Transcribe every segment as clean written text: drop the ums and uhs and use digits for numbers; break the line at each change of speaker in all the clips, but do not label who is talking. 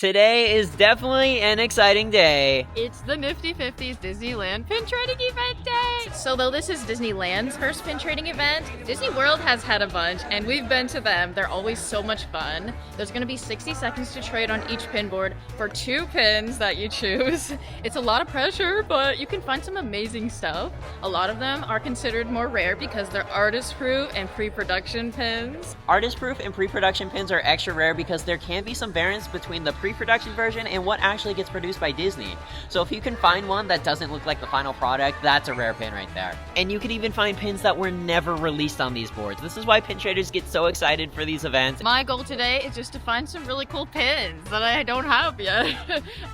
Today is definitely an exciting day.
It's the Niftie-Fifties Disneyland pin trading event day! So though this is Disneyland's first pin trading event, Disney World has had a bunch and we've been to them. They're always so much fun. There's gonna be 60 seconds to trade on each pin board for 2 pins that you choose. It's a lot of pressure, but you can find some amazing stuff. A lot of them are considered more rare because they're artist-proof and pre-production pins.
Artist-proof and pre-production pins are extra rare because there can be some variance between the pre-production version and what actually gets produced by Disney. So if you can find one that doesn't look like the final product, that's a rare pin right there. And you can even find pins that were never released on these boards. This is why pin traders get so excited for these events.
My goal today is just to find some really cool pins that I don't have yet.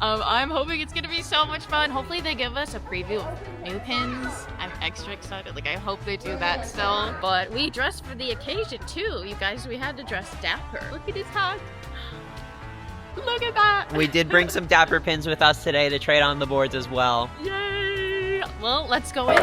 I'm hoping it's gonna be so much fun. Hopefully they give us a preview of new pins. I'm extra excited. Like, I hope they do that still. But we dressed for the occasion too. You guys, we had to dress dapper. Look at his hat. Look at that!
We did bring some dapper pins with us today to trade on the boards as well.
Yay! Well, let's go in.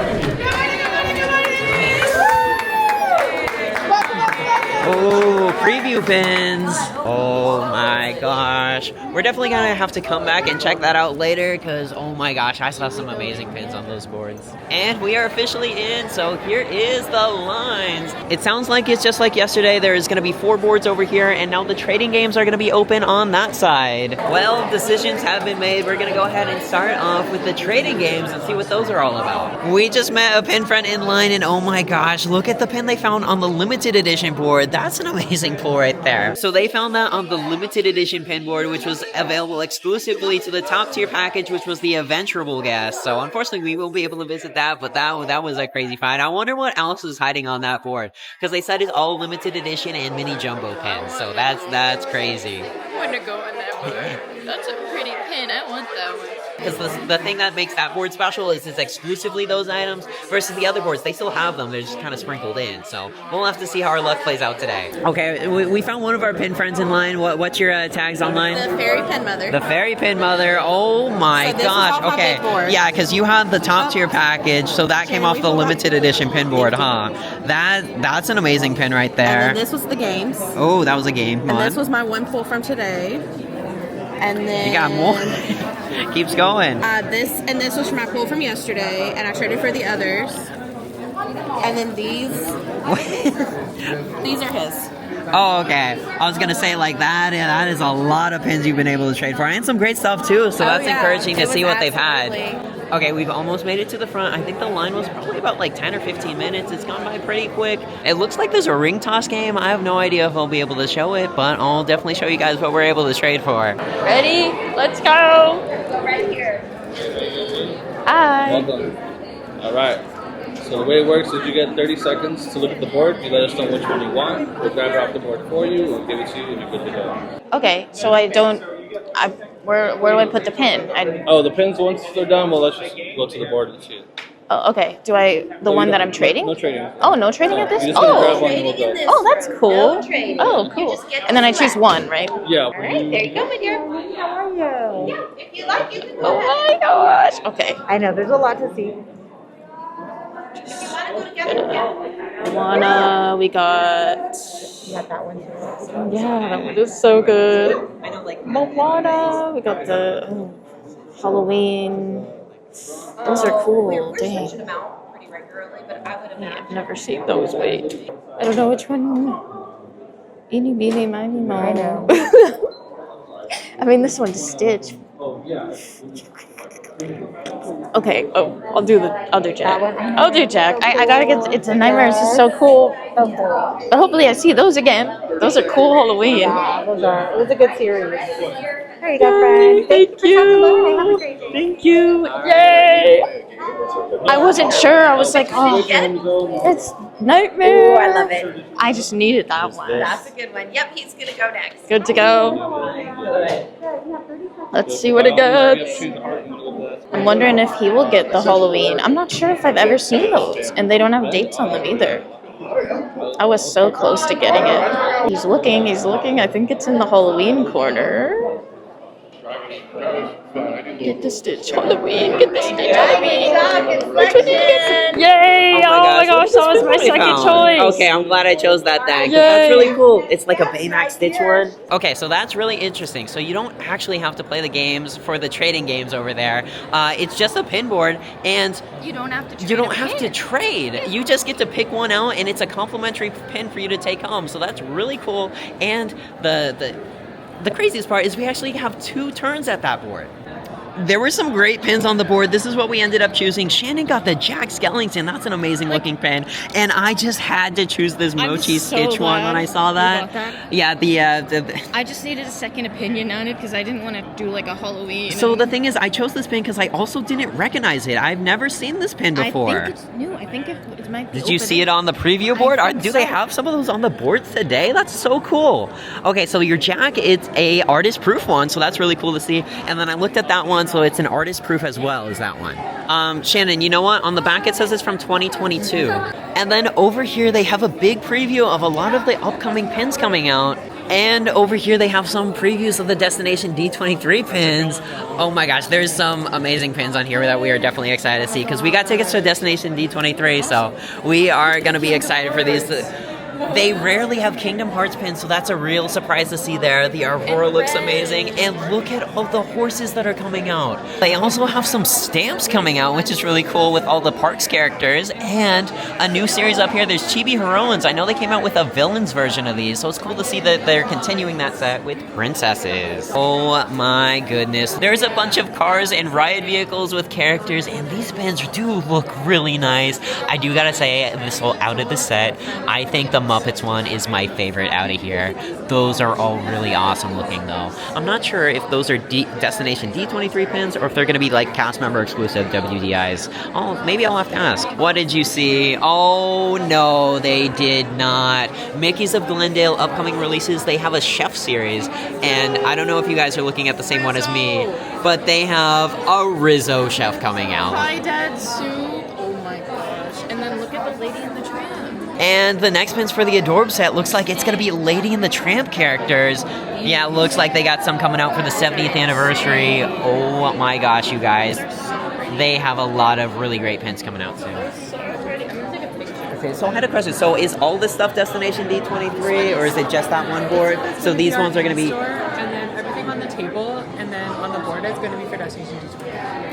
Oh, preview pins. Oh my gosh. We're definitely gonna have to come back and check that out later because, oh my gosh, I saw some amazing pins on those boards. And we are officially in, so here is the lines. It sounds like it's just like yesterday. There's gonna be 4 boards over here, and now the trading games are gonna be open on that side. Well, decisions have been made. We're gonna go ahead and start off with the trading games and see what those are all about. We just met a pin friend in line, and oh my gosh, look at the pin they found on the limited edition board. That's an amazing pull right there. So they found that on the limited edition pin board, which was available exclusively to the top tier package, which was the Eventuable guest. So unfortunately, we won't be able to visit that, but that was a crazy find. I wonder what else is hiding on that board, because they said it's all limited edition and mini jumbo pins. So that's crazy.
I want to go in that board. That's a pretty pin. I want that one.
Because the thing that makes that board special is it's exclusively those items versus the other boards. They still have them. They're just kind of sprinkled in. So we'll have to see how our luck plays out today. Okay, we found one of our pin friends in line. What's your tags online?
The Fairy Pin Mother.
The Fairy Pin Mother. Oh my gosh. Okay. Yeah, because you had the top tier package, so that came off the limited edition pin board, huh? That's an amazing pin right there.
And then this was the games.
Oh, that was a game.
And this was my one pull from today. And then
you got more. Keeps going.
This was my pull from yesterday, and I traded for the others. And then these are his.
Oh, okay. I was gonna say like that. Yeah, that is a lot of pins you've been able to trade for, and some great stuff too. So that's encouraging to see what they've had. Okay, we've almost made it to the front. I think the line was probably about like 10 or 15 minutes. It's gone by pretty quick. It looks like there's a ring toss game. I have no idea if I'll be able to show it, but I'll definitely show you guys what we're able to trade for.
Ready? Let's go!
Go right here.
Hi!
Welcome. All right. So the way it works is you get 30 seconds to look at the board. You let us know which one you want. We'll grab it off the board for you. We'll give it to you, and you're good to go.
Okay, so where do I put the pin?
The pins, once they're done, we'll let you go to the board and see it.
Oh, okay. The one that I'm trading?
No trading.
Oh, no trading at this?
You just grab one and we'll go.
Oh, that's cool. Oh, cool. And then I choose one, right?
Yeah.
All right, there you go, my dear. How are you? Yeah, if you like, you can go.
Oh my gosh. Okay.
I know, there's a lot to see.
Moana, we got...
You got that one too.
Yeah, that one is so good.
I know, like
Moana, we got the Halloween. Those are cool. Dang. Yeah, I've never seen those. Wait. I don't know which one. Eeny, meeny, miny, mo.
I know.
I mean, this one's Stitch. Okay. Oh, I'll do Jack. I'll do Jack. I gotta get. It's a nightmare. This is so cool. But hopefully, I see those again. Those are cool Halloween.
Yeah, those are. It was a good series. There you go,
Yay,
friend.
thank you. Thank you. Yay. I wasn't sure. I was like, oh, it's Nightmare.
Ooh, I love it.
I just needed that one.
That's a good one. Yep, he's gonna go next.
Good to go. Let's see what it gets. I'm wondering if he will get the Halloween. I'm not sure if I've ever seen those, and they don't have dates on them either. I was so close to getting it. He's looking. I think it's in the Halloween corner. Get the Stitch Halloween. Get the Stitch Halloween. Which one did you get? Yay! Oh my gosh, that was my second choice.
Okay, I'm glad I chose that then. 'Cause
Yay.
that's really cool. It's like a Baymax Stitch one. Okay, so that's really interesting. So you don't actually have to play the games for the trading games over there. It's just a pin board, and
You don't have to trade.
you don't have to trade. You just get to pick one out, and it's a complimentary pin for you to take home. So that's really cool. And the craziest part is we actually have 2 turns at that board. There were some great pins on the board. This is what we ended up choosing. Shannon got the Jack Skellington. That's an amazing looking pin. And I just had to choose this Mochi
so
Stitch one
glad
when I saw
you
that.
got that.
Yeah, the
I just needed a second opinion on it because I didn't want to do like a Halloween.
so the thing is, I chose this pin because I also didn't recognize it. I've never seen this pin before.
I think it's new. I think it might be.
Did you see it on the preview board?
think
Do they
so.
have some of those on the boards today? That's so cool. Okay, so your Jack, it's a artist proof one, so that's really cool to see. And then I looked at that one, so it's an artist proof as well as that one. Shannon, you know what? On the back it says it's from 2022. And then over here they have a big preview of a lot of the upcoming pins coming out. And over here they have some previews of the Destination D23 pins. Oh my gosh, there's some amazing pins on here that we are definitely excited to see because we got tickets to Destination D23, so we are going to be excited for these. They rarely have Kingdom Hearts pins, so that's a real surprise to see there. The Aurora looks amazing, and look at all the horses that are coming out. They also have some stamps coming out, which is really cool with all the parks characters, and a new series up here. There's Chibi Heroines. I know they came out with a villains version of these, so it's cool to see that they're continuing that set with princesses. Oh my goodness. There's a bunch of cars and ride vehicles with characters, and these pins do look really nice. I do gotta say, this whole out of the set, I think the Muppets one is my favorite out of here. Those are all really awesome looking though. I'm not sure if those are Destination D23 pins or if they're going to be like cast member exclusive WDIs. Oh, maybe I'll have to ask. What did you see? Oh no, they did not. Mickey's of Glendale upcoming releases. They have a chef series, and I don't know if you guys are looking at the same one as me, but they have a Rizzo chef coming out.
My dad's soup. Oh my gosh. And then look at the Lady in the Tramp.
And the next pins for the Adorb set looks like it's going to be Lady and the Tramp characters. Yeah, it looks like they got some coming out for the 70th anniversary. Oh my gosh, you guys. They have a lot of really great pins coming out soon. Okay, so I had a question. So is all this stuff Destination D23 or is it just that one board? So these ones are going to be...
And then everything on the table, and then on the board is going to be for Destination D23.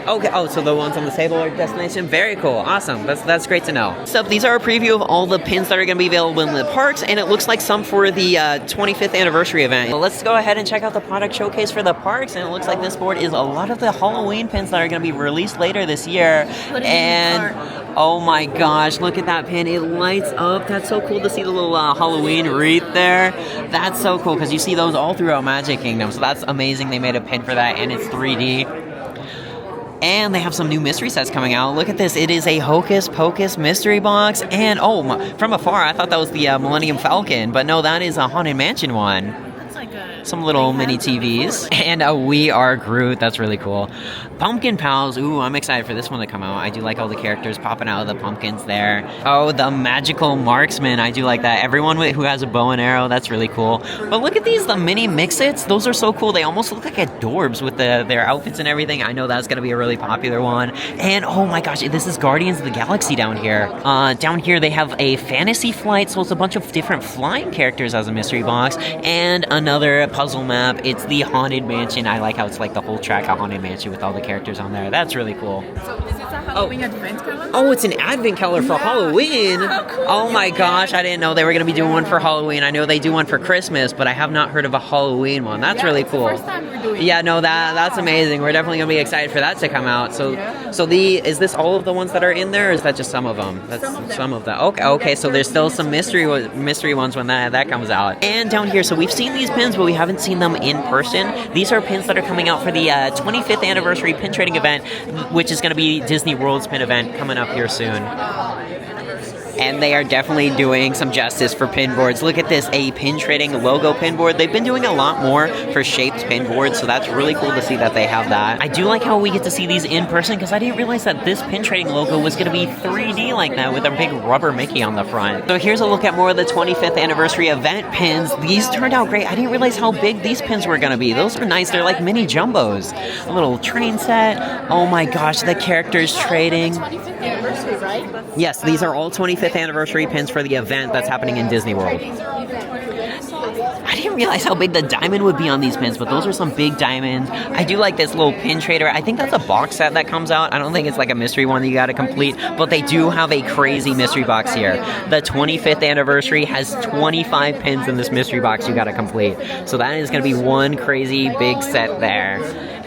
Okay, oh, so the ones on the table are Destination? Very cool, awesome, that's great to know. So these are a preview of all the pins that are going to be available in the parks, and it looks like some for the 25th anniversary event. Well, let's go ahead and check out the product showcase for the parks, and it looks like this board is a lot of the Halloween pins that are going to be released later this year. And oh my gosh, look at that pin, it lights up. That's so cool to see the little Halloween wreath there. That's so cool, because you see those all throughout Magic Kingdom, so that's amazing. They made a pin for that, and it's 3D. And they have some new mystery sets coming out. Look at this. It is a Hocus Pocus mystery box. And, from afar, I thought that was the Millennium Falcon. But no, that is a Haunted Mansion one.
That's like a...
Some little mini TVs. And a We Are Groot. That's really cool. Pumpkin Pals. Ooh, I'm excited for this one to come out. I do like all the characters popping out of the pumpkins there. Oh, the Magical Marksman. I do like that. Everyone who has a bow and arrow. That's really cool. But look at these, the mini Mix-Its. Those are so cool. They almost look like Adorbs with their outfits and everything. I know that's going to be a really popular one. And, oh my gosh, this is Guardians of the Galaxy down here. Down here, they have a Fantasy Flight, so it's a bunch of different flying characters as a mystery box. And another puzzle map. It's the Haunted Mansion. I like how it's like the whole track of Haunted Mansion with all the characters on there. That's really cool.
So is this a Halloween advent calendar?
Oh, it's an advent calendar for Halloween. Oh my gosh, I didn't know they were going to be doing one for Halloween. I know they do one for Christmas, but I have not heard of a Halloween one. That's really cool.
It's the first time we're doing
Yeah, no, that's amazing. We're definitely going to be excited for that to come out. So is this all of the ones that are in there, or is that just some of them? That's some of them. Okay, so there's still some mystery ones when that comes out. And down here, so we've seen these pins, but we haven't seen them in person. These are pins that are coming out for the 25th anniversary pin trading event, which is going to be Disney World's pin event coming up here soon. and they are definitely doing some justice for pin boards. Look at this, a pin trading logo pin board. They've been doing a lot more for shaped pin boards, so that's really cool to see that they have that. I do like how we get to see these in person, because I didn't realize that this pin trading logo was going to be 3D like that with a big rubber Mickey on the front. So here's a look at more of the 25th anniversary event pins. These turned out great. I didn't realize how big these pins were going to be. Those are nice. They're like mini jumbos. A little train set. Oh my gosh, the characters trading.
25th anniversary, right?
Yes, these are all 25th anniversary pins for the event that's happening in Disney World. I didn't realize how big the diamond would be on these pins, but those are some big diamonds. I do like this little pin trader. I think that's a box set that comes out. I don't think it's like a mystery one that you gotta complete, but they do have a crazy mystery box here. The 25th anniversary has 25 pins in this mystery box you gotta complete. So that is gonna be one crazy big set there.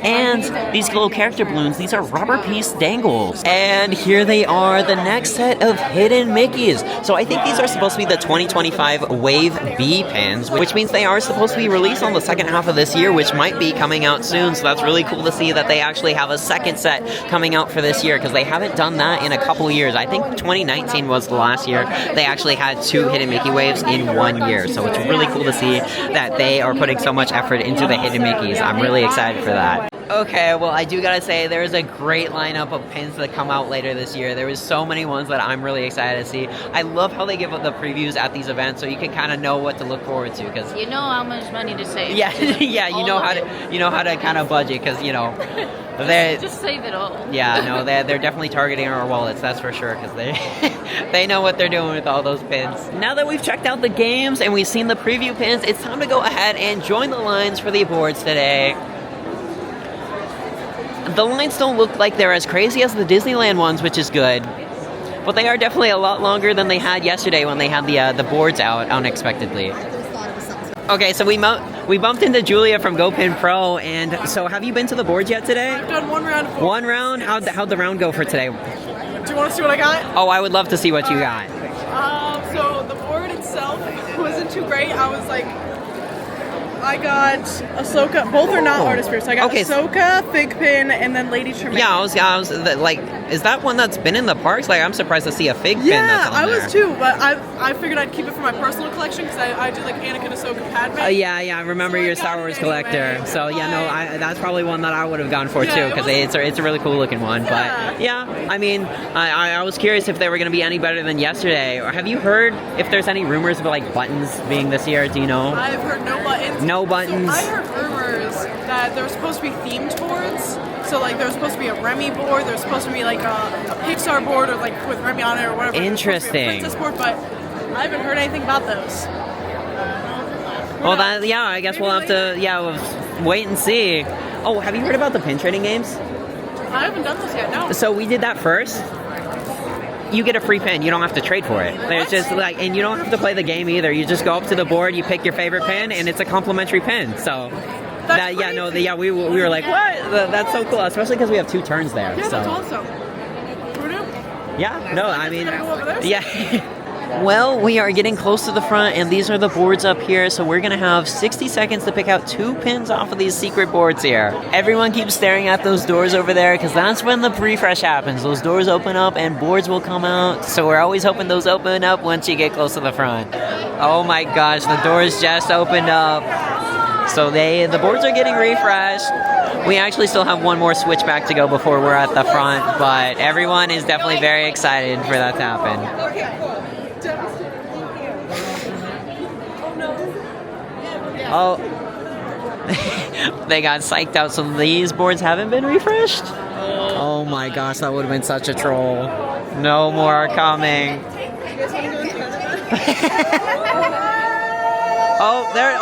And these little character balloons, these are rubber piece dangles. And here they are, the next set of hidden Mickeys. So I think these are supposed to be the 2025 Wave B pins, which means they are supposed to be released on the second half of this year, which might be coming out soon. So that's really cool to see that they actually have a second set coming out for this year, because they haven't done that in a couple years. I think 2019 was the last year they actually had 2 hidden Mickey waves in 1 year. So it's really cool to see that they are putting so much effort into the hidden Mickeys. I'm really excited for that. Okay, well, I do gotta say, there is a great lineup of pins that come out later this year. There was so many ones that I'm really excited to see. I love how they give up the previews at these events, so you can kind of know what to look forward to. Cause
You know how much money to save.
yeah, yeah, you know how to kind of budget, because you know they
Just save it all.
yeah, no, they're definitely targeting our wallets, that's for sure, because they they know what they're doing with all those pins. Now that we've checked out the games and we've seen the preview pins, it's time to go ahead and join the lines for the boards today. The lines don't look like they're as crazy as the Disneyland ones, which is good. But they are definitely a lot longer than they had yesterday when they had the boards out unexpectedly. Okay, so we bumped into Julia from GoPin Pro, and so have you been to the boards yet today?
I've done one round.
One round? How'd the round go for today?
Do you want to see what I got?
Oh, I would love to see what you got.
So the board itself wasn't too great. I got Ahsoka. Both are not artist pairs. So I got Ahsoka, Fig Pin, and then Lady Tremaine.
Yeah, I was like, is that one that's been in the parks? Like, I'm surprised to see a Fig Pin that's on
I
there.
was too, but I figured I'd keep it for my personal collection, because I do like Anakin, Ahsoka, Padme.
Yeah, I remember
So I
your
got
Star
it
Wars
anyway,
collector. So yeah, no,
but-
that's probably one that I would have gone for
Yeah,
too,
it
because
was-
it's a really cool looking one.
Yeah.
But yeah, I mean, I was curious if they were going to be any better than yesterday. Or have you heard if there's any rumors about like buttons being this year? Do you know?
I've heard no buttons.
No buttons.
So I heard rumors that there were supposed to be themed boards. So like there was supposed to be a Remy board, there was supposed to be like a Pixar board, or like with Remy on it or whatever.
Interesting.
Princess board, but I haven't heard anything about those.
Well, I guess we'll have to we'll wait and see. Oh, have you heard about the pin trading games?
I haven't done this yet. No.
So we did that first. You get a free pin. You don't have to trade for it. It's just like, and you don't have to play the game either. You just go up to the board, you pick your favorite pin, and it's a complimentary pin. So, we were like, what? That's so cool, especially because we have 2 turns there.
Yeah,
so.
that's awesome.
Yeah, no, I mean,
Gonna go over there?
yeah. Well, we are getting close to the front, and these are the boards up here, so we're going to have 60 seconds to pick out 2 pins off of these secret boards here. Everyone keeps staring at those doors over there, because that's when the refresh happens. Those doors open up, and boards will come out, so we're always hoping those open up once you get close to the front. Oh my gosh, the doors just opened up. So the boards are getting refreshed. We actually still have one more switchback to go before we're at the front, but everyone is definitely very excited for that to happen. Oh, they got psyched out, so these boards haven't been refreshed? Oh my gosh, that would have been such a troll. No more coming.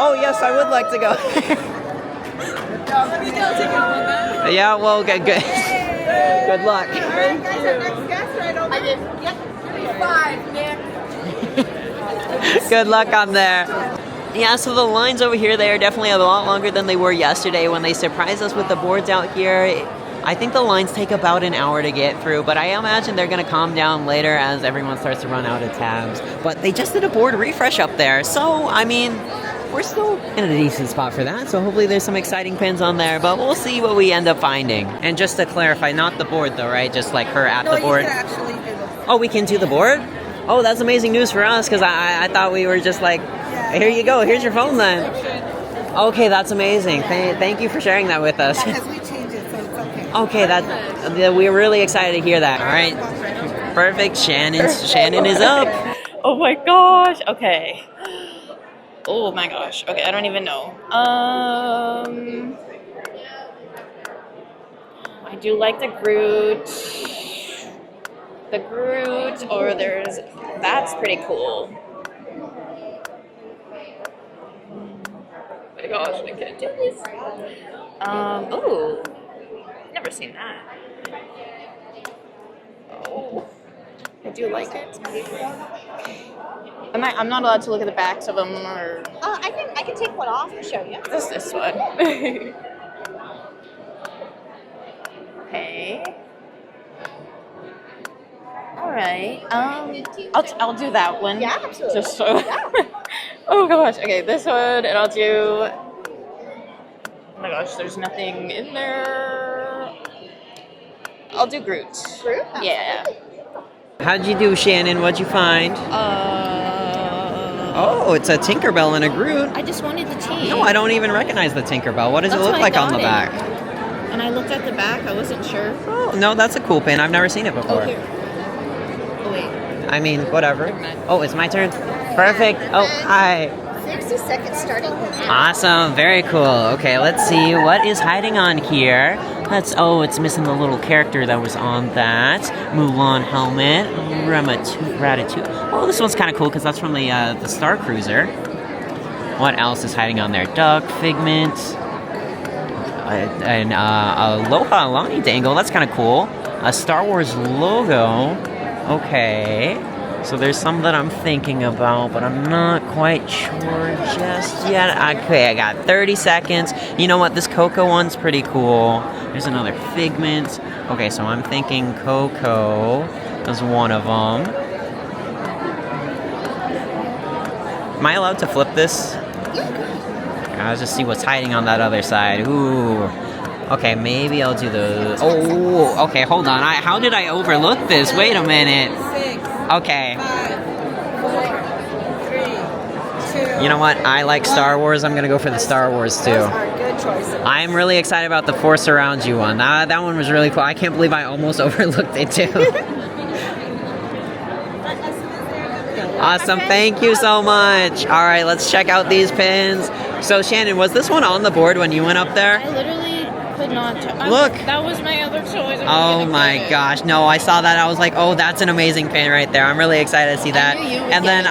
Oh, yes, I would like to go. Yeah, well, good. Good luck. Good luck on there. Yeah, so the lines over here, they are definitely a lot longer than they were yesterday when they surprised us with the boards out here. I think the lines take about an hour to get through, but I imagine they're going to calm down later as everyone starts to run out of tabs. But they just did a board refresh up there, so, I mean, we're still in a decent spot for that, so hopefully there's some exciting pins on there, but we'll see what we end up finding. And just to clarify, not the board though, right? Just like her at the board.
You can actually do them.
Oh, we can do the board? Oh, that's amazing news for us because I thought we were just like, here you go, here's your phone then. Okay, that's amazing. Thank you for sharing that with us.
Because we changed it, so it's okay.
Okay, we're really excited to hear that. All right, perfect. Shannon is up.
Oh my gosh. Okay. Oh my gosh. Okay, I don't even know. I do like the Groot. The Groot, or that's pretty cool. Oh my gosh, I can't do this. Oh, never seen that. Oh, I do like it. I'm not allowed to look at the backs of them, or
I can take one off and show you.
this one. Okay. All right. I'll do that one.
Yeah, absolutely.
Just so. Oh gosh. Okay, this one, and I'll do. Oh my gosh, there's nothing in there. I'll do Groot.
Groot?
Yeah.
How'd you do, Shannon? What'd you find? Oh, it's a Tinkerbell and a Groot.
I just wanted the team.
No, I don't even recognize the Tinkerbell. What does it
That's
look
what
like
I
on the
thought
back?
And I looked at the back. I wasn't sure.
Oh, no, that's a cool pin. I've never seen it before.
Oh, here. Oh, wait.
I mean, whatever.
Never mind.
Oh, it's my turn? Perfect. Oh, hi.
60 seconds starting now.
Awesome. Very cool. Okay, let's see. What is hiding on here? It's missing the little character that was on that. Mulan helmet. Ratatouille. Oh, this one's kind of cool because that's from the Star Cruiser. What else is hiding on there? Duck, Figment. And Aloha Alani dangle, that's kind of cool. A Star Wars logo. Okay. So there's some that I'm thinking about, but I'm not quite sure just yet. Okay, I got 30 seconds. You know what? This Coco one's pretty cool. There's another Figment. Okay, so I'm thinking Coco is one of them. Am I allowed to flip this? I'll just see what's hiding on that other side. Ooh. Okay, maybe I'll do the... Oh, okay, hold on. How did I overlook this? Wait a minute.
6,
Okay.
5, 4, 3, 2.
You know what? I like Star Wars. I'm going to go for the Star Wars, too.
Those are good choices.
I'm really excited about the Force Around You one. That one was really cool. I can't believe I almost overlooked it, too. Awesome. Thank you so much. All right, let's check out these pins. So, Shannon, was this one on the board when you went up there?
I literally could not.
Look.
That was my other choice.
Oh my gosh. No, I saw that. I was like, oh, that's an amazing pin right there. I'm really excited to see that.
knew you would
And then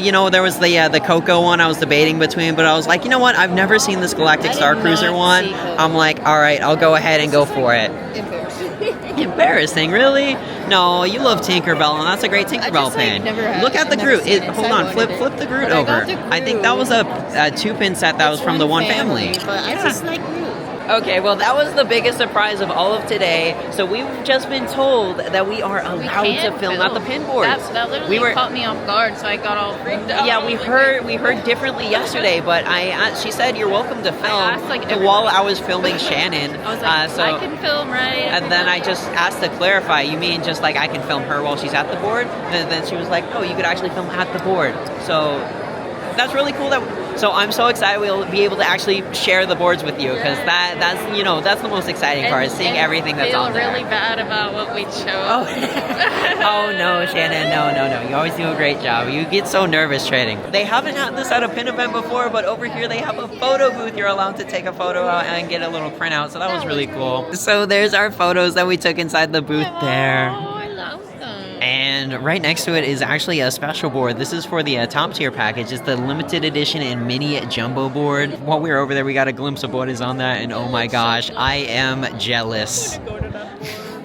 you know, there was the Coco one I was debating between, but I was like, you know what? I've never seen this Galactic
I did
Star Cruiser
not
one.
see Coco.
I'm like, all right, I'll go ahead and go for it. Embarrassing, really? No, you love Tinkerbell, and that's a great Tinkerbell pin.
never have.
Look at the
I've never
Groot.
seen it, so
Hold
I
on,
wanted
flip
it.
the Groot
But I got
over.
the
I think that was a 2-pin set that was from the one family.
But I just like Groot.
Okay, well, that was the biggest surprise of all of today. So we've just been told that we are allowed to film at the pin boards.
That literally caught me off guard, so I got all freaked out.
Yeah, we heard differently yesterday, but she said you're welcome to film.
I asked, like,
while I was filming Shannon.
I was like, I can film, right?
And then I just asked to clarify, you mean just like I can film her while she's at the board? And then she was like, no, you could actually film at the board. So that's really cool. So I'm so excited we'll be able to actually share the boards with you, because that's the most exciting part, is seeing everything that's on there.
I feel really bad about what we chose.
Oh. Oh no, Shannon, no. You always do a great job. You get so nervous trading. They haven't had this at a pin event before, but over here they have a photo booth. You're allowed to take a photo out and get a little printout, so that was really cool. So there's our photos that we took inside the booth there.
Oh, I love them.
And right next to it is actually a special board. This is for the top tier package. It's the limited edition and mini jumbo board. While we were over there, we got a glimpse of what is on that, and oh my gosh, I am jealous.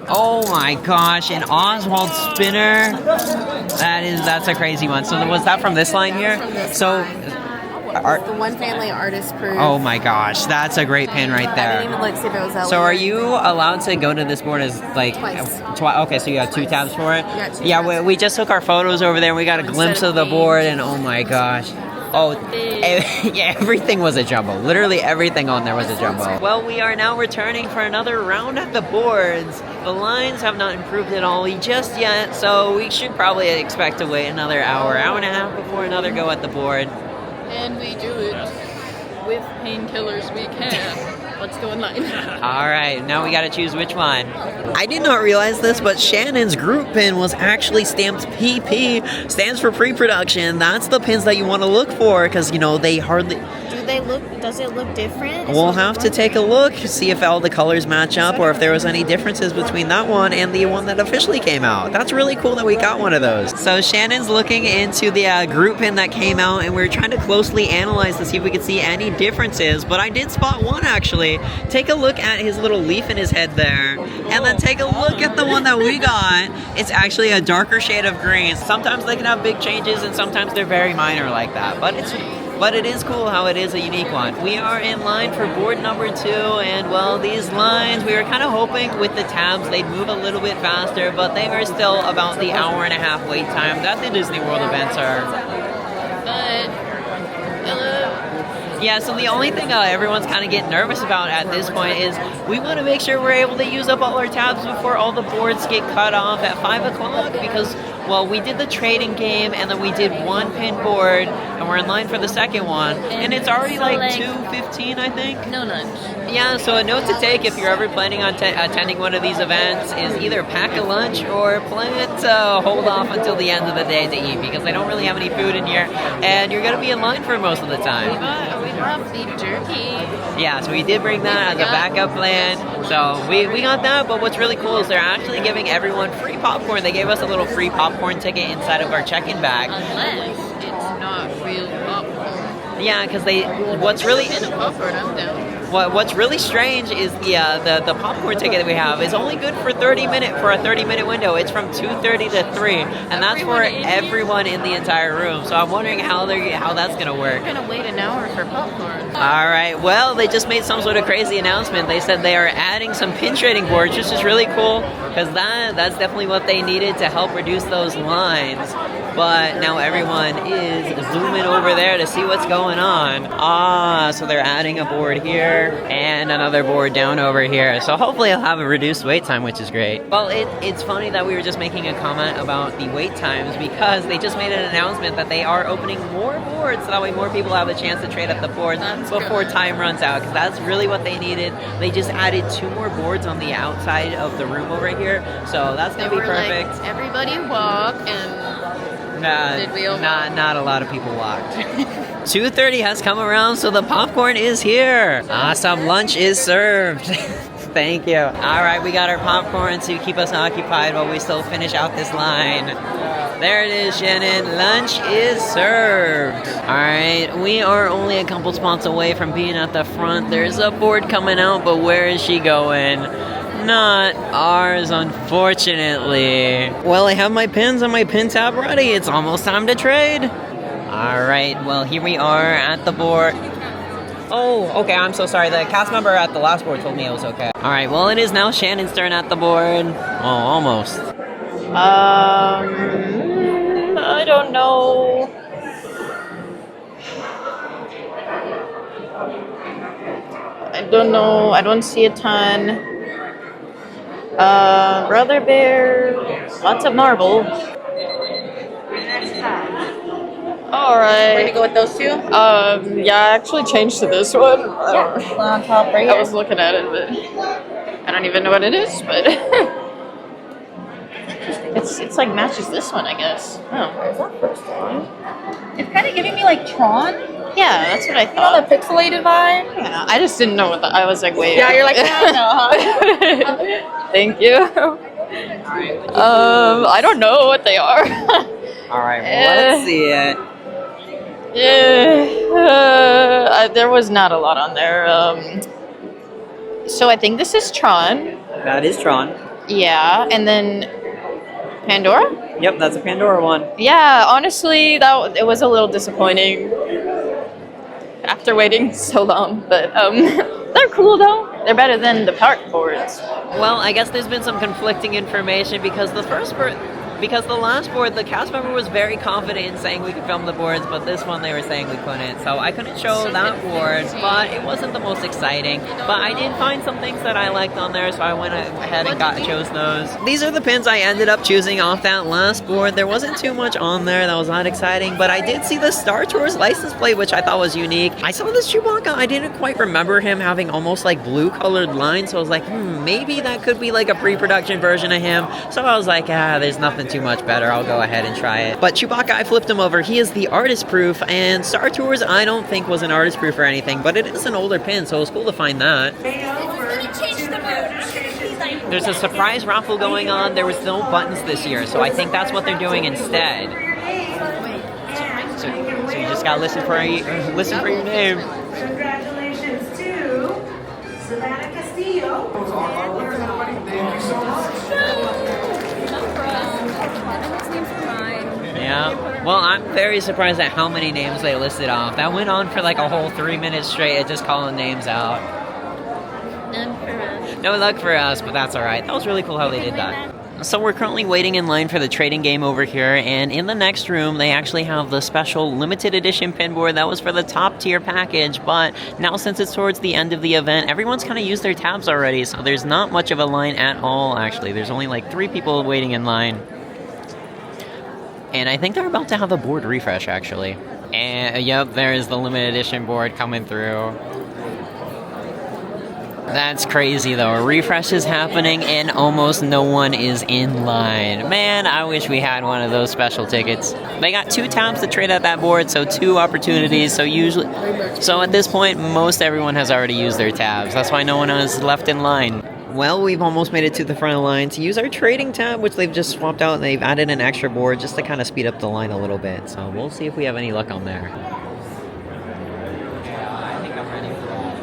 Oh my gosh, an Oswald spinner. That's a crazy one. So was that from this line here? So
The one family artist proof.
oh my gosh, that's a great pin right
I
there.
didn't even look see if it was that
So
one.
are you allowed to go to this board as like
Twice.
Okay, so you got 2 tabs for it?
Yeah, 2
Yeah,
tabs.
we just took our photos over there and we got a glimpse of the board, and oh my gosh. Oh, yeah, everything was a jumbo. Literally everything on there was a jumbo. Well, we are now returning for another round at the boards. The lines have not improved at all just yet, so we should probably expect to wait another hour and a half before another go at the board.
And we do it with painkillers we can. Let's go in line.
All right, now we got to choose which one. I did not realize this, but Shannon's group pin was actually stamped PP, stands for pre-production. That's the pins that you want to look for because, you know, they hardly...
Does it look different?
We'll have to take a look, see if all the colors match up or if there was any differences between that one and the one that officially came out. That's really cool that we got one of those. So Shannon's looking into the group pin that came out, and we're trying to closely analyze to see if we could see any differences, but I did spot one actually. Take a look at his little leaf in his head there, and then take a look at the one that we got. It's actually a darker shade of green. Sometimes they can have big changes and sometimes they're very minor like that, but it is cool how it is a unique one. We are in line for board number 2, and well, these lines, we were kind of hoping with the tabs they'd move a little bit faster, but they are still about the hour and a half wait time that the Disney World events are.
But, hello.
Yeah, so the only thing everyone's kind of getting nervous about at this point is we want to make sure we're able to use up all our tabs before all the boards get cut off at 5 o'clock because, well, we did the trading game and then we did one pin board and we're in line for the second one and it's already like 2:15, I think.
No lunch.
Yeah, so a note to take if you're ever planning on attending one of these events is either pack a lunch or plan to hold off until the end of the day to eat because they don't really have any food in here and you're going to be in line for most of the time.
We brought beef jerky.
Yeah, so we did bring that as a backup plan. So we got that, but what's really cool is they're actually giving everyone free popcorn. They gave us a little free popcorn ticket inside of our check-in bag.
Unless it's not real popcorn.
Yeah, because what's really...
In a popcorn, I'm down.
What's really strange is the popcorn ticket that we have is only good for a 30-minute window. It's from 2:30 to 3, and that's for everyone in the entire room. So I'm wondering how that's gonna work.
We're gonna wait an hour for popcorn.
All right. Well, they just made some sort of crazy announcement. They said they are adding some pin trading boards, which is really cool because that's definitely what they needed to help reduce those lines. But now everyone is zooming over there to see what's going on. So they're adding a board here and another board down over here. So hopefully I'll have a reduced wait time, which is great. Well, it's funny that we were just making a comment about the wait times because they just made an announcement that they are opening more boards so that way more people have a chance to trade up the boards before time runs out because that's really what they needed. They just added 2 more boards on the outside of the room over here. So that's going to be perfect.
Like, everybody walk and... Did we all
not a lot of people walked. 2:30 has come around, so the popcorn is here. Awesome, lunch is served. Thank you. All right, we got our popcorn to keep us occupied while we still finish out this line. There it is, Shannon. Lunch is served. All right, we are only a couple spots away from being at the front. There's a board coming out, but where is she going? Not ours, unfortunately. Well, I have my pins on my pin tab ready. It's almost time to trade. All right, well, here we are at the board. Oh, okay, I'm so sorry. The cast member at the last board told me it was okay. All right, well, it is now Shannon's turn at the board. Oh, almost.
I don't know. I don't see a ton. Brother Bear, lots of marble. Alright.
We're gonna go with those 2?
Yeah, I actually changed to this one.
On top right
I
here.
was looking at it, but I don't even know what it is, but it's like matches this one, I guess. Oh.
Where's that first one? It's kind of giving me like Tron.
Yeah, that's what I
You know,
thought.
the pixelated vibe?
Yeah, I just didn't know what I was like, wait.
Yeah, you're like, no.
Thank you. I don't know what they are.
All right, well, let's see it.
Yeah, there was not a lot on there. So I think this is Tron.
That is Tron.
Yeah, and then Pandora?
Yep, that's a Pandora one.
Yeah, honestly, it was a little disappointing after waiting so long, but they're cool though. They're better than the park boards.
Well, I guess there's been some conflicting information because the first because the last board, the cast member was very confident in saying we could film the boards, but this one they were saying we couldn't. So I couldn't show that board, but it wasn't the most exciting. But I did find some things that I liked on there, so I went ahead and chose those. These are the pins I ended up choosing off that last board. There wasn't too much on there that was not exciting, but I did see the Star Tours license plate, which I thought was unique. I saw this Chewbacca. I didn't quite remember him having almost like blue colored lines, so I was like, maybe that could be like a pre-production version of him. So I was like, there's nothing too much better. I'll go ahead and try it. But Chewbacca, I flipped him over. He is the artist proof, and Star Tours I don't think was an artist proof or anything, but it is an older pin, so it was cool to find that. There's a surprise raffle going on. There was no buttons this year, so I think that's what they're doing instead. So you just gotta listen for your name.
Congratulations to Savannah Castillo.
Yeah. Well, I'm very surprised at how many names they listed off. That went on for like a whole 3 minutes straight of just calling names out. No luck for us, but that's alright. That was really cool how they did that. So we're currently waiting in line for the trading game over here, and in the next room they actually have the special limited edition pin board that was for the top tier package, but now since it's towards the end of the event, everyone's kind of used their tabs already, so there's not much of a line at all actually. There's only like 3 people waiting in line. And I think they're about to have a board refresh actually. And yep, there is the limited edition board coming through. That's crazy though. A refresh is happening and almost no one is in line. Man, I wish we had one of those special tickets. They got 2 tabs to trade at that board, so 2 opportunities. So at this point, most everyone has already used their tabs. That's why no one is left in line. Well, we've almost made it to the front of the line to use our trading tab, which they've just swapped out and they've added an extra board just to kind of speed up the line a little bit. So we'll see if we have any luck on there. I think I'm ready for that.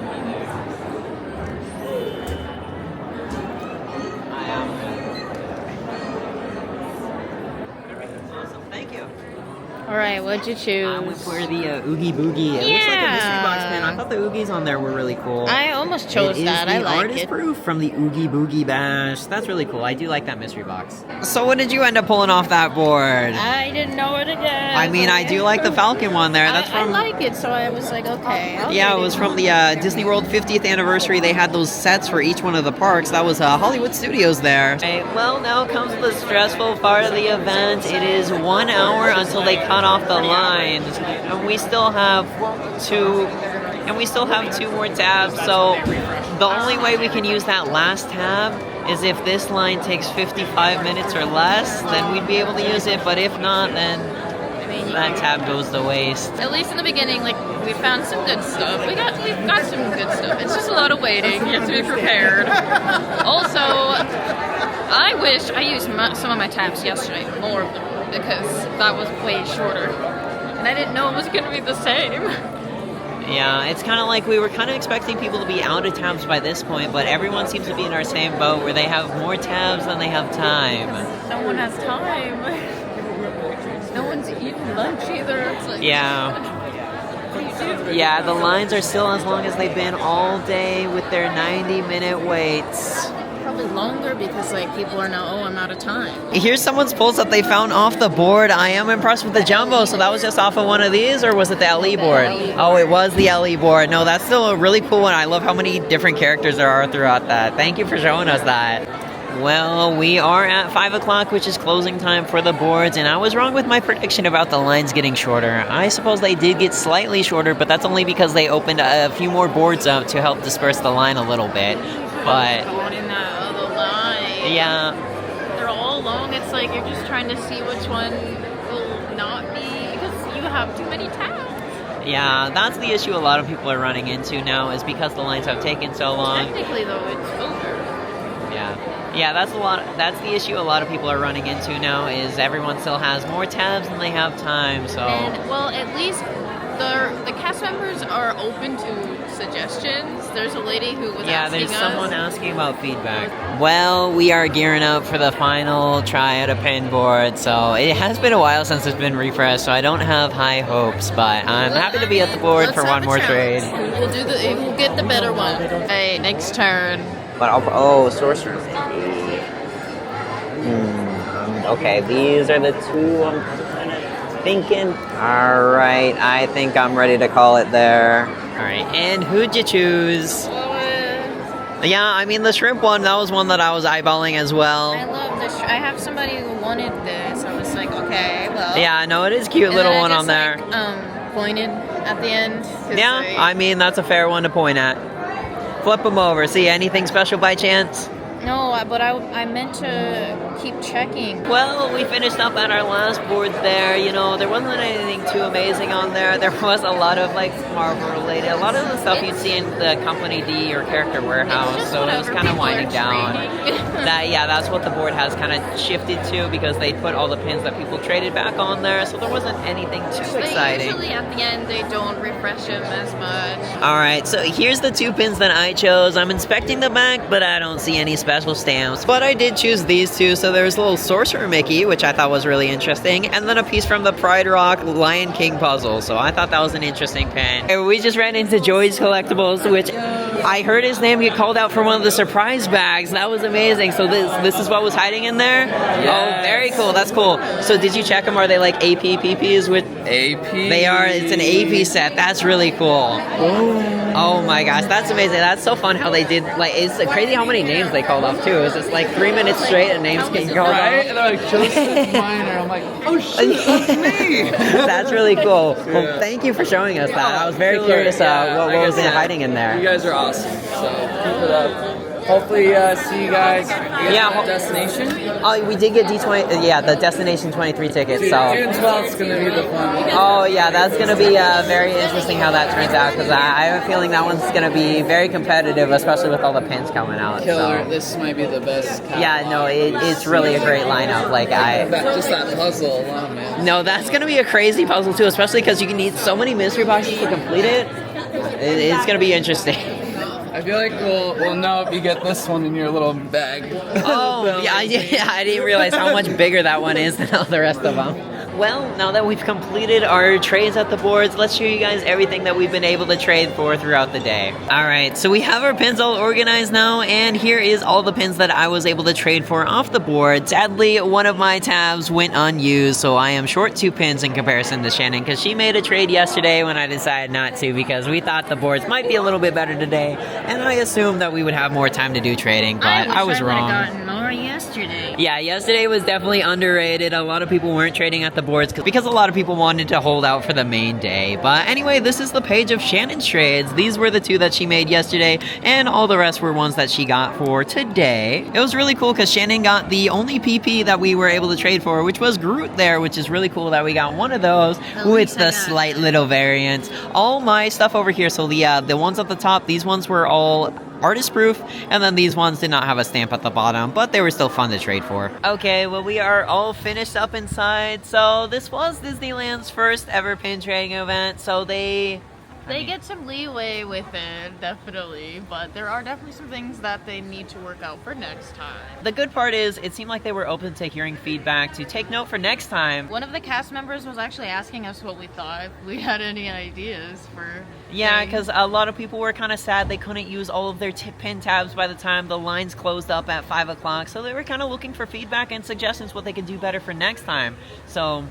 I am. Awesome, thank you.
Alright, what'd you choose?
I went for the Oogie Boogie. It looks like a mystery box pin. I thought the Oogies on there were really cool.
I almost chose that. I like it.
It is the artist proof from the Oogie Boogie Bash. That's really cool. I do like that mystery box. So what did you end up pulling off that board?
I didn't know what to get.
I mean, I do like the Falcon one there. That's
I like it, so I was like, okay.
Yeah, it was from the Disney World 50th anniversary. They had those sets for each one of the parks. That was Hollywood Studios there. Okay, well, now comes the stressful part of the event. It is 1 hour until they cut off the lines, and we still have 2 more tabs. So the only way we can use that last tab is if this line takes 55 minutes or less, then we'd be able to use it, but if not, then that tab goes to waste.
At least in the beginning, like, we found some good stuff. We've got some good stuff. It's just a lot of waiting. You have to be prepared. Also, I wish I used some of my tabs yesterday, more of them, because that was way shorter. And I didn't know it was going to be the same.
Yeah, it's kind of like we were kind of expecting people to be out of tabs by this point, but everyone seems to be in our same boat where they have more tabs than they have time.
No one has time. No one's eating lunch either. It's like,
yeah. Yeah, the lines are still as long as they've been all day with their 90-minute waits.
Probably longer because like people are now, I'm out of time.
Here's someone's pulls that they found off the board. I am impressed with the jumbo. So that was just off of one of these, or was it the LE board? Oh, it was the LE board. No, that's still a really cool one. I love how many different characters there are throughout that. Thank you for showing us that. Well, we are at 5 o'clock, which is closing time for the boards, and I was wrong with my prediction about the lines getting shorter. I suppose they did get slightly shorter, but that's only because they opened a few more boards up to help disperse the line a little bit. But
in that other line.
Yeah.
They're all long. It's like you're just trying to see which one will not be, because you have too many tabs.
Yeah, that's the issue a lot of people are running into now, is because the lines have taken so long.
Technically, though, it's over.
Yeah, that's the issue a lot of people are running into now, is everyone still has more tabs than they have time, so...
And, well, at least the cast members are open to suggestions. There's a lady who was asking us...
Yeah, there's someone asking about feedback. Well, we are gearing up for the final try at a pin board, so it has been a while since it's been refreshed, so I don't have high hopes, but I'm happy to be at the board for one more trade.
We'll get the better one. Okay, next turn.
But sorcerer. And okay, these are the two I'm kind of thinking. All right, I think I'm ready to call it there. All right, and who'd you choose? Yeah, I mean the shrimp one, that was one that I was eyeballing as well.
I love this. I have somebody who wanted this. I was like, okay, well.
Yeah, no, it is a cute little one on there.
Pointed at the end.
Yeah, I mean that's a fair one to point at. Flip them over. See anything special by chance?
No, but I meant to keep checking.
Well, we finished up at our last board there. You know, there wasn't anything too amazing on there. There was a lot of like Marvel related, a lot of the stuff you'd see in the Company D or Character Warehouse. So it was kind of winding down. That's what the board has kind of shifted to because they put all the pins that people traded back on there. So there wasn't anything too exciting.
Usually at the end they don't refresh them as much.
All right, so here's the two pins that I chose. I'm inspecting the back, but I don't see any special stamps. But I did choose these two. So there's a little Sorcerer Mickey, which I thought was really interesting, and then a piece from the Pride Rock Lion King puzzle. So I thought that was an interesting pin. And we just ran into Joey's Collectibles, which I heard his name get called out for one of the surprise bags. That was amazing. So this is what was hiding in there? Yes. Oh, very cool. That's cool. So did you check them? Are they like AP PPs with
AP?
They are. It's an AP set. That's really cool. Oh my gosh, that's amazing. That's so fun how they did, like, it's crazy how many names they called off too. It's just like 3 minutes straight and names getting called off.
Right? And they're like, Joseph Minor. I'm like, oh shit, that's me.
That's really cool. Well, thank you for showing us that. I was very curious what was hiding in there.
You guys are awesome. So keep it up. Hopefully see you guys at Destination.
Oh, we did get D20, the Destination 23 tickets.
June 12th is going to be the fun one.
Oh yeah, that's going to be very interesting how that turns out because I have a feeling that one's going to be very competitive, especially with all the pins coming out.
Killer,
so.
This might be the best.
Yeah, no, it's really a great lineup. Like
just that puzzle alone, man.
No, that's going to be a crazy puzzle too, especially because you can need so many mystery boxes to complete it. It's going to be interesting.
I feel like we'll know if you get this one in your little bag.
Oh, yeah, I didn't realize how much bigger that one is than all the rest of them. Well, now that we've completed our trades at the boards, let's show you guys everything that we've been able to trade for throughout the day. Alright, so we have our pins all organized now, and here is all the pins that I was able to trade for off the board. Sadly, one of my tabs went unused, so I am short 2 pins in comparison to Shannon, because she made a trade yesterday when I decided not to, because we thought the boards might be a little bit better today, and I assumed that we would have more time to do trading, but I was wrong.
I gotten more yesterday.
Yeah, yesterday was definitely underrated. A lot of people weren't trading at the boards because a lot of people wanted to hold out for the main day. But anyway, this is the page of Shannon's trades. These were the 2 that she made yesterday, and all the rest were ones that she got for today. It was really cool because Shannon got the only PP that we were able to trade for, which was Groot there, which is really cool that we got one of those with the slight little variant. All my stuff over here, so the ones at the top, these ones were all artist proof, and then these ones did not have a stamp at the bottom, but they were still fun to trade for. Okay, well, we are all finished up inside. So this was Disneyland's first ever pin trading event, so they
get some leeway with it, definitely, but there are definitely some things that they need to work out for next time.
The good part is, it seemed like they were open to hearing feedback to take note for next time.
One of the cast members was actually asking us what we thought, if we had any ideas for...
Yeah, because a lot of people were kind of sad they couldn't use all of their pin tabs by the time the lines closed up at 5 o'clock, so they were kind of looking for feedback and suggestions what they could do better for next time. So...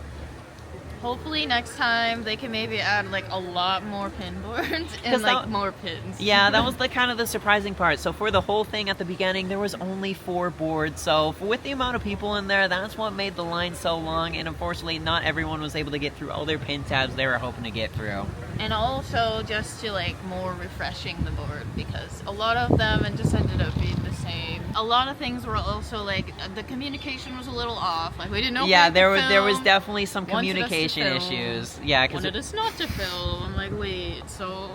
hopefully next time they can maybe add like a lot more pin boards and like more pins.
Yeah, that was the kind of the surprising part. So for the whole thing at the beginning, there was only 4 boards. So with the amount of people in there, that's what made the line so long. And unfortunately, not everyone was able to get through all their pin tabs they were hoping to get through.
And also just to like more refreshing the board, because a lot of them it just ended up being the same. A lot of things were also like the communication was a little off. Like we didn't know.
Yeah, there was definitely some communication issues. Yeah, because
wanted us not to film. I'm like, wait, so.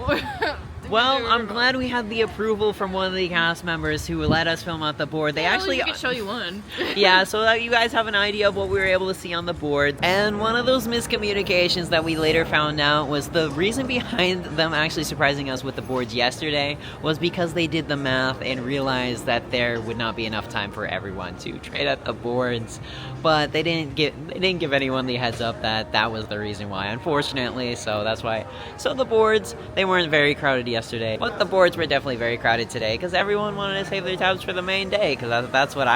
Well, I'm glad we had the approval from one of the cast members who let us film at the board. They actually
could show you one.
Yeah, so that you guys have an idea of what we were able to see on the board. And one of those miscommunications that we later found out was the reason behind them actually surprising us with the boards yesterday was because they did the math and realized that there would not be enough time for everyone to trade at the boards. But they didn't give anyone the heads up that that was the reason why, unfortunately. So that's why. So the boards, they weren't very crowded yesterday, but the boards were definitely very crowded today because everyone wanted to save their tabs for the main day, because that's what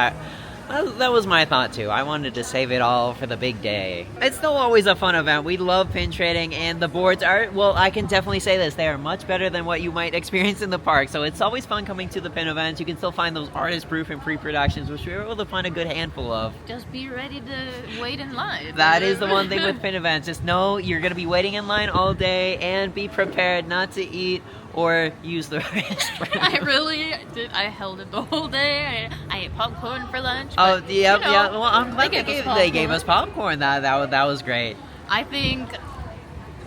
That was my thought too. I wanted to save it all for the big day. It's still always a fun event. We love pin trading, and the boards are, well, I can definitely say this, they are much better than what you might experience in the park. So it's always fun coming to the pin events. You can still find those artist-proof and pre-productions, which we were able to find a good handful of.
Just be ready to wait in line.
That is the one thing with pin events. Just know you're going to be waiting in line all day, and be prepared not to eat or use the restroom.
I really did. I held it the whole day. I ate popcorn for lunch.
Oh,
but,
yeah,
you know,
yeah. Well, I'm glad they gave us
popcorn.
popcorn. That was great.
I think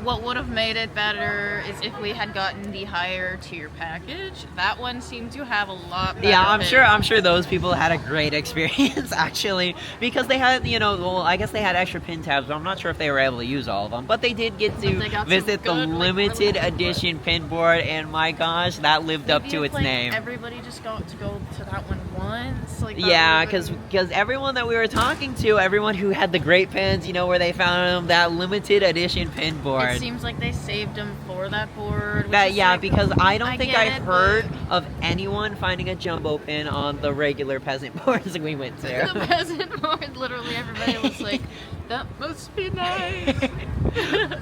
what would have made it better is if we had gotten the higher tier package. That one seemed to have a lot better.
Yeah, I'm
pins.
sure those people had a great experience actually, because they had, you know, well, I guess they had extra pin tabs, but I'm not sure if they were able to use all of them. But they did get to visit the limited edition pin board, and my gosh, that lived up to its name.
Everybody just got to go to that one once. Like,
Yeah, because everyone that we were talking to, everyone who had the great pins, you know, where they found them, that limited edition pin board.
It seems like they saved them for that board.
Because I don't think I
get it,
heard of anyone finding a jumbo pin on the regular peasant boards we went to.
The peasant board, literally everybody was like, that must be nice.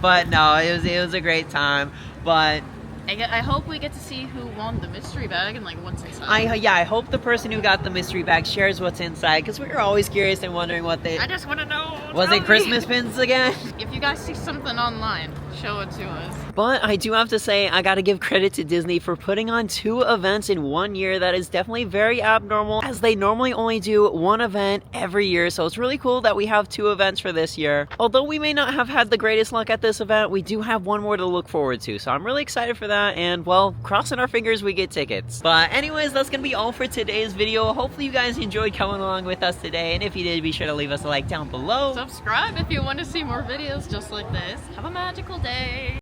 But no, it was a great time. But
I hope we get to see who won the mystery bag and like what's inside.
I hope the person who got the mystery bag shares what's inside, because we were always curious and wondering what they.
I just want to know.
Was it Christmas pins again?
If you guys see something online, show it to us.
But I do have to say, I gotta give credit to Disney for putting on 2 events in 1 year. That is definitely very abnormal, as they normally only do 1 event every year. So it's really cool that we have 2 events for this year. Although we may not have had the greatest luck at this event, we do have 1 more to look forward to. So I'm really excited for that, and well, crossing our fingers we get tickets. But anyways, that's gonna be all for today's video. Hopefully you guys enjoyed coming along with us today, and if you did, be sure to leave us a like down below.
Subscribe if you want to see more videos just like this. Have a magical day.